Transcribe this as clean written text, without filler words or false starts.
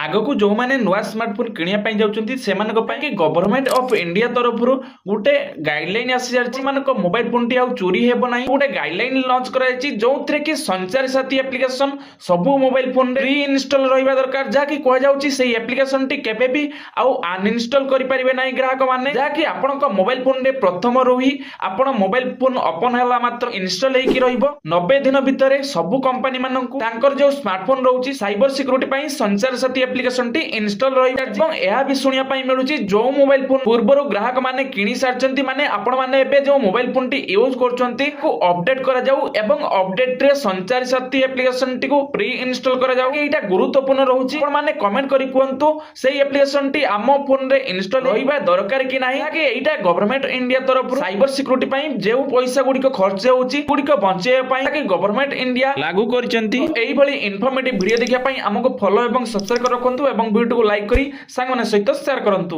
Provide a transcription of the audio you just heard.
ଆଗକୁ ଯେଉଁମାନେ ନୂଆ ସ୍ମାର୍ଟଫୋନ୍ କିଣିବା ପାଇଁ ଯାଉଛନ୍ତି ସେମାନଙ୍କ ପାଇଁ ଗଭର୍ଣ୍ଣମେଣ୍ଟ ଅଫ୍ ଇଣ୍ଡିଆ ତରଫରୁ ଗୋଟେ ଗାଇଡଲାଇନ୍ ଆସିଯାଇଛି। ସେମାନଙ୍କ ମୋବାଇଲ ଫୋନ୍ଟି ଆଉ ଚୋରି ହେବ ନାହିଁ। ଗୋଟେ ଗାଇଡଲାଇନ୍ ଲଞ୍ଚ କରାଯାଇଛି ଯେଉଁଥିରେ କି ସଞ୍ଚାର ସାଥୀ ଆପ୍ଲିକେସନ୍ ସବୁ ମୋବାଇଲ ଫୋନ୍ରେ ପ୍ରି ଇନଷ୍ଟଲ ରହିବା ଦରକାର। ଯାହାକି କୁହାଯାଉଛି ସେହି ଆପ୍ଲିକେସନ୍ଟି କେବେ ବି ଆଉ ଅନଇନଷ୍ଟଲ କରିପାରିବେ ନାହିଁ ଗ୍ରାହକମାନେ। ଯାହାକି ଆପଣଙ୍କ ମୋବାଇଲ ଫୋନ୍ରେ ପ୍ରଥମରୁ ହିଁ ଆପଣ ମୋବାଇଲ ଫୋନ୍ ଓପନ୍ ହେଲା ମାତ୍ର ଇନଷ୍ଟଲ ହେଇକି ରହିବ। 90 ଦିନ ଭିତରେ ସବୁ କମ୍ପାନୀ ମାନଙ୍କୁ ତାଙ୍କର ଯେଉଁ ସ୍ମାର୍ଟଫୋନ୍ ରହୁଛି ସାଇବର ସିକ୍ୟୁରିଟି ପାଇଁ ସଞ୍ଚାର ସାଥୀ ଆପ୍ଲିକେସନଟି ଇନଷ୍ଟଲ ରହିଛି। ଏବଂ ଏହା ବି ଶୁଣିବା ପାଇଁ ମିଳୁଛି ଯେଉଁ ମୋବାଇଲ ଫୋନ୍ ପୂର୍ବରୁ ଗ୍ରାହକ ମାନେ କିଣି ସାରିଛନ୍ତି, ମାନେ ଆପଣ ମାନେ ଏବେ ଯେଉଁ ମୋବାଇଲ ଫୋନ୍ଟି ୟୁଜ କରୁଛନ୍ତି ଅପଡେଟ କରାଯାଉ ଏବଂ ଅପଡେଟ ରେ ସଞ୍ଚାର ସାଥୀ ଆପ୍ଲିକେସନଟିକୁ ପ୍ରି ଇନଷ୍ଟଲ କରାଯାଉ। ଏଇଟା ଗୁରୁତ୍ୱପୂର୍ଣ୍ଣ ରହୁଛି। ଆପଣ ମାନେ କମେଣ୍ଟ କରି କୁହନ୍ତୁ ସେଇ ଆପ୍ଲିକେସନଟି ଆମ ଫୋନରେ ଇନଷ୍ଟଲ ରହିବା ଦରକାର କି ନାହିଁ। ଏଇଟା ଗଭର୍ଣ୍ଣମେଣ୍ଟ ଇଣ୍ଡିଆ ତରଫରୁ ସାଇବର ସିକ୍ୟୁରିଟି ପାଇଁ ଯେଉଁ ପଇସା ଗୁଡ଼ିକ ଖର୍ଚ୍ଚ ହେଉଛି ଗୁଡ଼ିକ ବଞ୍ଚାଇବା ପାଇଁ ଗଭର୍ଣ୍ଣମେଣ୍ଟ ଇଣ୍ଡିଆ ଲାଗୁ କରିଛନ୍ତି। ଏଇଭଳି ଇନଫର୍ମେଟିଭ ଭିଡିଓ ଦେଖିବା ପାଇଁ ଆମକୁ ଫଲୋ ଏବଂ ସବସ୍କ୍ରାଇବ ରଖନ୍ତୁ ଏବଂ ଭିଡିଓକୁ ଲାଇକ୍ କରି ସାଙ୍ଗମାନଙ୍କ ସହିତ ସେୟାର କରନ୍ତୁ।